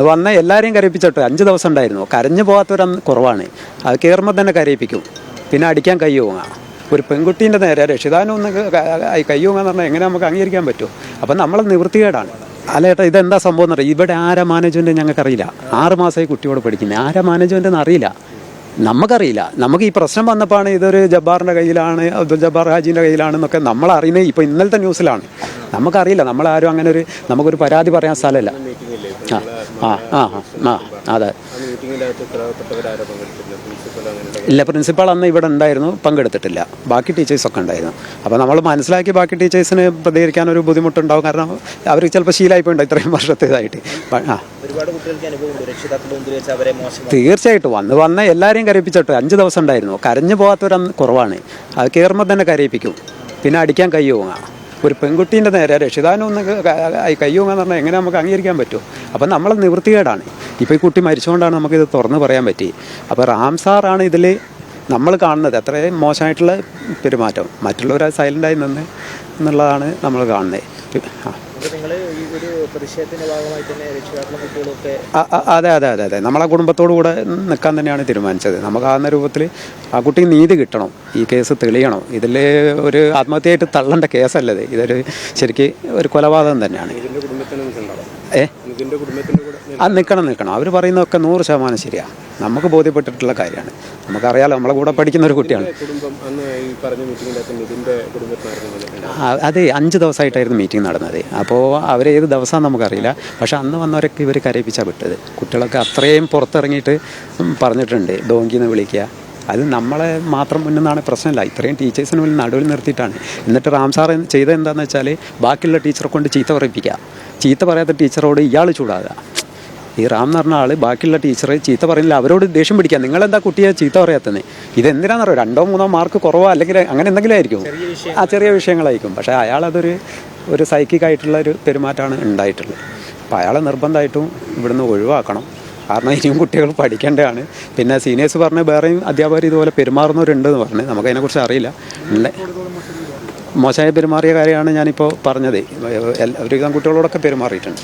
വന്ന എല്ലാവരെയും കരയിപ്പിച്ചിട്ട് 5 ദിവസം ഉണ്ടായിരുന്നു. കരഞ്ഞു പോകാത്തവരന്ന് കുറവാണ്. അത് കയറുമ്പോൾ തന്നെ കരയിപ്പിക്കും. പിന്നെ അടിക്കാൻ കൈ ഓങ്ങാം. ഒരു പെൺകുട്ടീൻ്റെ നേരെ രക്ഷിതാനൊന്ന് കൈ ഓങ്ങാന്ന് പറഞ്ഞാൽ എങ്ങനെ നമുക്ക് അംഗീകരിക്കാൻ പറ്റും? അപ്പം നമ്മൾ നിവൃത്തികേടാണ്. അല്ല ചേട്ടാ, ഇതെന്താ സംഭവം എന്ന് അറിയാം. ഇവിടെ ആരാ മാനേജ്മെൻറ്റ് ഞങ്ങൾക്കറിയില്ല. 6 മാസമായി കുട്ടിയോട് പഠിക്കുന്നത്. ആരാ മാനേജ്മെൻ്റ് എന്ന് അറിയില്ല. നമുക്കറിയില്ല. നമുക്ക് ഈ പ്രശ്നം വന്നപ്പോഴാണ് ഇതൊരു ജബ്ബാറിൻ്റെ കയ്യിലാണ്, അബ്ദുൽ ജബ്ബാർ ഹാജിൻ്റെ കയ്യിലാണെന്നൊക്കെ നമ്മളറിയുന്നത് ഇപ്പോൾ ഇന്നലത്തെ ന്യൂസിലാണ്. നമുക്കറിയില്ല. നമ്മളാരും അങ്ങനെ നമുക്കൊരു പരാതി പറയാൻ സ്ഥലമില്ല. ആ ആ ആ ആ അതെ. ഇല്ല, പ്രിൻസിപ്പാൾ അന്ന് ഇവിടെ ഉണ്ടായിരുന്നു, പങ്കെടുത്തിട്ടില്ല. ബാക്കി ടീച്ചേഴ്സൊക്കെ ഉണ്ടായിരുന്നു. അപ്പോൾ നമ്മൾ മനസ്സിലാക്കി ബാക്കി ടീച്ചേഴ്സിന് പ്രതികരിക്കാനൊരു ബുദ്ധിമുട്ടുണ്ടാവും. കാരണം അവർ ചിലപ്പോൾ ശീലമായിപ്പോയിട്ടുണ്ട് ഇത്രയും വർഷത്തേതായിട്ട്. ആ തീർച്ചയായിട്ടും വന്ന എല്ലാവരെയും കരയിപ്പിച്ചിട്ട് 5 ദിവസം ഉണ്ടായിരുന്നു. കരഞ്ഞു പോകാത്തവരന്ന് കുറവാണ്. അത് കയറുമ്പോൾ തന്നെ കരയിപ്പിക്കും. പിന്നെ അടിക്കാൻ കൈ ഓങ്ങാം. ഒരു പെൺകുട്ടീൻ്റെ നേരെ രക്ഷിതാനൊന്ന് കൈ ഓങ്ങാന്ന് പറഞ്ഞാൽ എങ്ങനെ നമുക്ക് അംഗീകരിക്കാൻ പറ്റും? അപ്പം നമ്മൾ നിവൃത്തികേടാണ്. ഇപ്പോൾ ഈ കുട്ടി മരിച്ചുകൊണ്ടാണ് നമുക്കിത് തുറന്ന് പറയാൻ പറ്റി. അപ്പോൾ റാംസാറാണ് ഇതിൽ നമ്മൾ കാണുന്നത് എത്രയും മോശമായിട്ടുള്ള പെരുമാറ്റം. മറ്റുള്ളവർ സൈലൻ്റായി നിന്ന് എന്നുള്ളതാണ് നമ്മൾ കാണുന്നത്. അതെ അതെ അതെ അതെ നമ്മളെ കുടുംബത്തോടു കൂടെ നിൽക്കാൻ തന്നെയാണ് തീരുമാനിച്ചത്. നമുക്ക് ആ രൂപത്തിൽ ആ കുട്ടിക്ക് നീതി കിട്ടണം. ഈ കേസ് തെളിയണം. ഇതിൽ ഒരു ആത്മഹത്യയായിട്ട് തള്ളേണ്ട കേസല്ലത്. ഇതൊരു ശരിക്ക് ഒരു കൊലപാതകം തന്നെയാണ്. അത് നിൽക്കണം. അവർ പറയുന്നതൊക്കെ 100% ശരിയാണ്. നമുക്ക് ബോധ്യപ്പെട്ടിട്ടുള്ള കാര്യമാണ്. നമുക്കറിയാലോ, നമ്മളെ കൂടെ പഠിക്കുന്ന ഒരു കുട്ടിയാണ്. അതെ, 5 ദിവസമായിട്ടായിരുന്നു മീറ്റിംഗ് നടന്നത്. അപ്പോൾ അവരേത് ദിവസമാണെന്ന് നമുക്കറിയില്ല. പക്ഷെ അന്ന് വന്നവരൊക്കെ ഇവർ കരയിപ്പിച്ചാണ് വിട്ടത്. കുട്ടികളൊക്കെ അത്രയും പുറത്തിറങ്ങിയിട്ട് പറഞ്ഞിട്ടുണ്ട്, ഡോങ്കിന്ന് വിളിക്കുക. അത് നമ്മളെ മാത്രം മുന്നിന്നാണ് പ്രശ്നമില്ല. ഇത്രയും ടീച്ചേഴ്സിന് മുന്നിൽ നടുവിൽ നിർത്തിയിട്ടാണ്. എന്നിട്ട് റാംസാർ ചെയ്തത് എന്താണെന്ന് വെച്ചാൽ ബാക്കിയുള്ള ടീച്ചറെ കൊണ്ട് ചീത്ത പറയിപ്പിക്കുക. ചീത്ത പറയാത്ത ടീച്ചറോട് ഇയാൾ ചൂടാകുക. ഈ റാം എന്ന് പറഞ്ഞ ആൾ ബാക്കിയുള്ള ടീച്ചറെ ചീത്ത പറയുന്നില്ല, അവരോട് ദേഷ്യം പിടിക്കുക. നിങ്ങളെന്താ കുട്ടിയെ ചീത്ത പറയാത്തത്? ഇതെന്തിനാണെന്നറിയോ? 2-3 മാർക്ക് കുറവോ അല്ലെങ്കിൽ അങ്ങനെ എന്തെങ്കിലും ആയിരിക്കും. ചെറിയ വിഷയങ്ങളായിരിക്കും. പക്ഷേ അയാളതൊരു സൈക്കിക്കായിട്ടുള്ള ഒരു പെരുമാറ്റമാണ് ഉണ്ടായിട്ടുള്ളത്. അപ്പോൾ അയാളെ നിർബന്ധമായിട്ടും ഇവിടുന്ന് ഒഴിവാക്കണം. കാരണം ഇനിയും കുട്ടികൾ പഠിക്കേണ്ടതാണ്. പിന്നെ സീനിയേഴ്സ് പറഞ്ഞ് വേറെയും അധ്യാപകർ ഇതുപോലെ പെരുമാറുന്നവരുണ്ടെന്ന് പറഞ്ഞ് നമുക്കതിനെക്കുറിച്ച് അറിയില്ല. മോശമായി പെരുമാറിയ കാര്യമാണ് ഞാനിപ്പോൾ പറഞ്ഞത്. ഒരുവിധം കുട്ടികളോടൊക്കെ പെരുമാറിയിട്ടുണ്ട്.